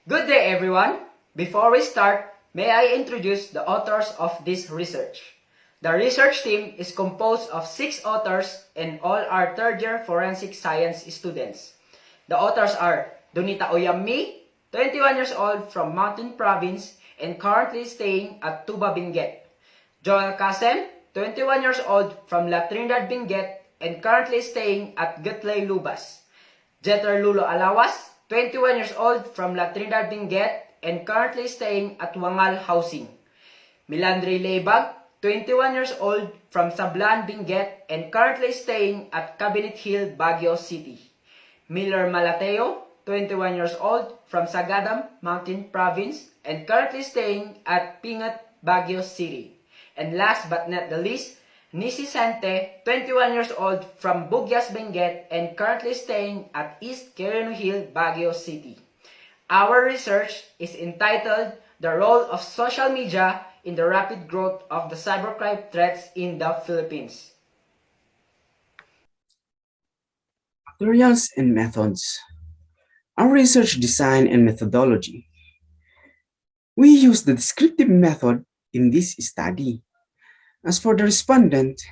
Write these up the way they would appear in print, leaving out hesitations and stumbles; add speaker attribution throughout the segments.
Speaker 1: Good day, everyone. Before we start, may I introduce the authors of this research. The research team is composed of 6 authors and all are third-year forensic science students. The authors are Donita Oyammi, 21 years old from Mountain Province and currently staying at Tuba Benguet. Joel Kasem, 21 years old from La Trinidad Benguet and currently staying at Gutlay Lubas. Jeter Lulo Alawas, 21 years old from La Trinidad Benguet and currently staying at Wangal Housing. Milandre Lebag, 21 years old from Sablan Benguet and currently staying at Cabinet Hill, Baguio City. Miller Malateo, 21 years old from Sagadam Mountain Province and currently staying at Pingat, Baguio City. And last but not the least, Nisi Sante, 21 years old from Bugyas Benguet and currently staying at East Quirino Hill, Baguio City. Our research is entitled The Role of Social Media in the Rapid Growth of the Cybercrime Threats in the Philippines.
Speaker 2: Materials and methods. Our research design and methodology. We use the descriptive method in this study. As for the respondent,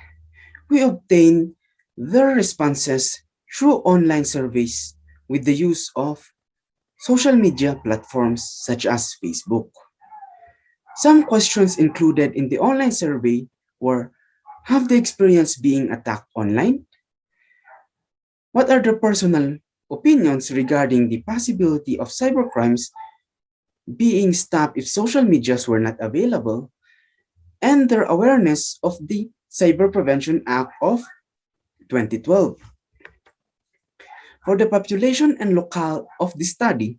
Speaker 2: we obtain their responses through online surveys with the use of social media platforms such as Facebook. Some questions included in the online survey were: have they experienced being attacked online? What are their personal opinions regarding the possibility of cybercrimes being stopped if social medias were not available? And their awareness of the Cyber Prevention Act of 2012. For the population and locale of the study,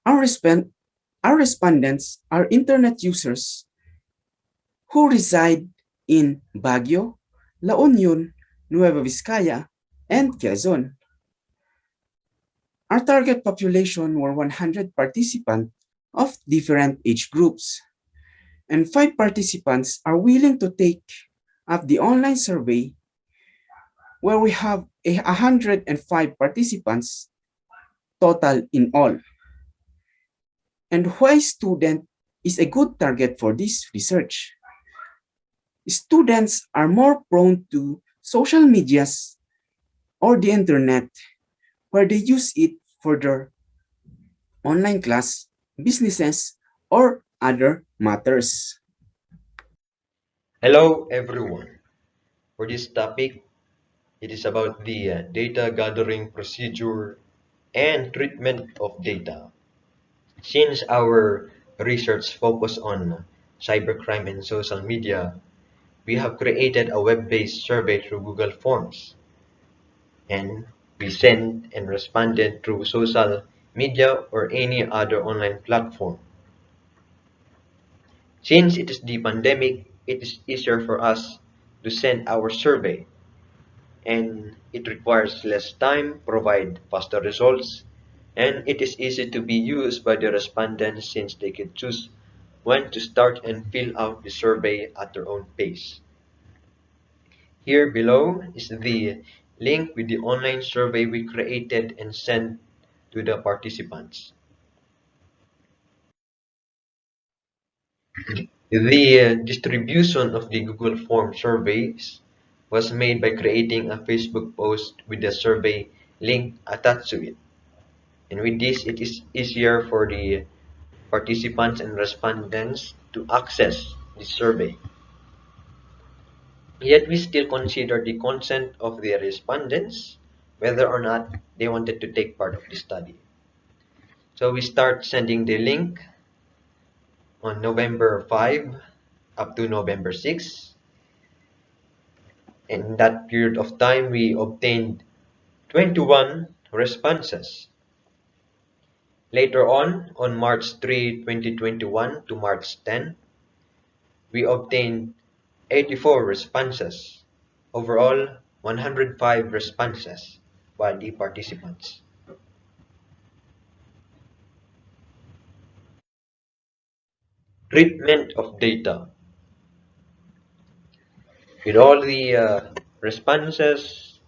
Speaker 2: our respondents are internet users who reside in Baguio, La Union, Nueva Vizcaya, and Quezon. Our target population were 100 participants of different age groups, and 5 participants are willing to take up the online survey where we have 105 participants total in all. And why student is a good target for this research? Students are more prone to social medias or the internet where they use it for their online class, businesses, or other matters.
Speaker 3: Hello everyone. For this topic, it is about the data gathering procedure and treatment of data. Since our research focus on cybercrime and social media, we have created a web-based survey through Google Forms. And we sent and responded through social media or any other online platform. Since it is the pandemic, it is easier for us to send our survey, and it requires less time, provide faster results, and it is easy to be used by the respondents since they can choose when to start and fill out the survey at their own pace. Here below is the link with the online survey we created and sent to the participants. The distribution of the Google Form surveys was made by creating a Facebook post with the survey link attached to it. And with this, it is easier for the participants and respondents to access the survey. Yet we still consider the consent of the respondents, whether or not they wanted to take part of the study. So we start sending the link on November 5 up to November 6. In that period of time, we obtained 21 responses. Later on March 3, 2021 to March 10, we obtained 84 responses. Overall, 105 responses by the participants. Treatment of data. With all the responses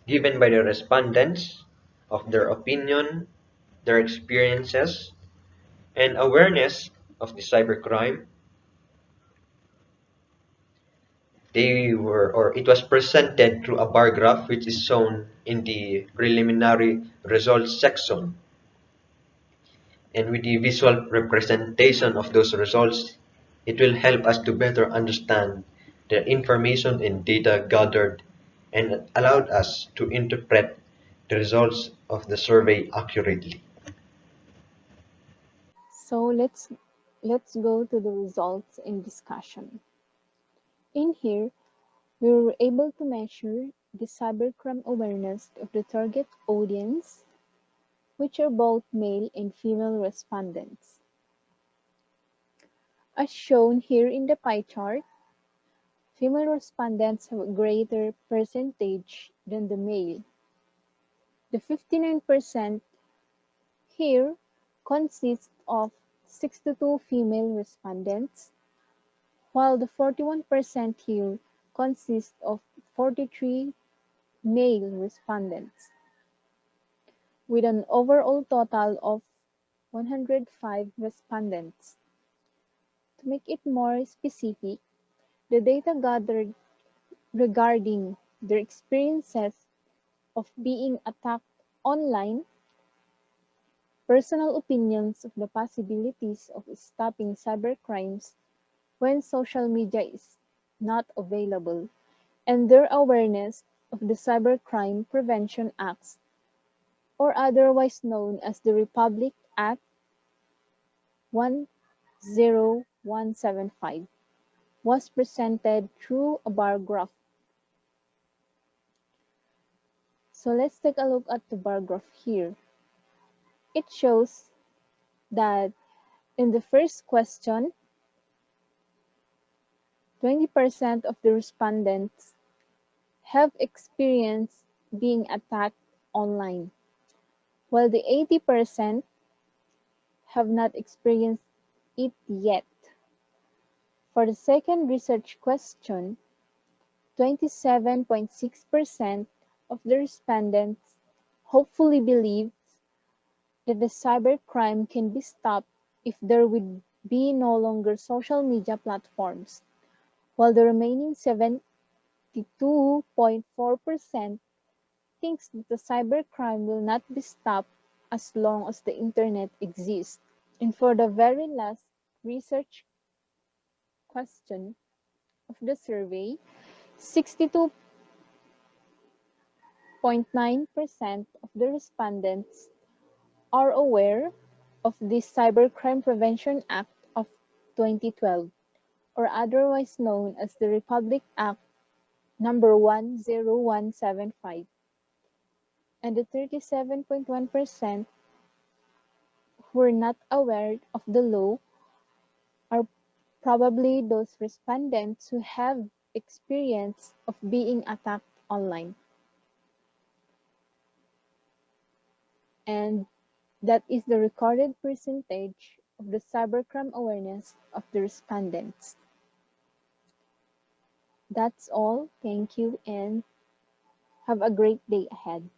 Speaker 3: given by the respondents of their opinion their experiences, and awareness of the cybercrime. It was presented through a bar graph which is shown in the preliminary results section. And with the visual representation of those results, it will help us to better understand the information and data gathered and allowed us to interpret the results of the survey accurately.
Speaker 4: So let's go to the results in discussion. In here, we were able to measure the cybercrime awareness of the target audience, which are both male and female respondents. As shown here in the pie chart, female respondents have a greater percentage than the male. The 59% here consists of 62 female respondents, while the 41% here consists of 43 male respondents, with an overall total of 105 respondents. To make it more specific, the data gathered regarding their experiences of being attacked online, personal opinions of the possibilities of stopping cybercrimes when social media is not available, and their awareness of the Cybercrime Prevention Acts, or otherwise known as the Republic Act 10175, was presented through a bar graph. So let's take a look at the bar graph here. It shows that in the first question, 20% of the respondents have experienced being attacked online, while the 80% have not experienced it yet. For the second research question, 27.6% of the respondents hopefully believe that the cybercrime can be stopped if there would be no longer social media platforms, while the remaining 72.4% thinks that the cybercrime will not be stopped as long as the internet exists. And for the very last research question of the survey, 62.9% of the respondents are aware of the Cybercrime Prevention Act of 2012, or otherwise known as the Republic Act number 10175, and the 37.1% who are not aware of the law are probably those respondents who have experience of being attacked online. And that is the recorded percentage of the cybercrime awareness of the respondents. That's all. Thank you and have a great day ahead.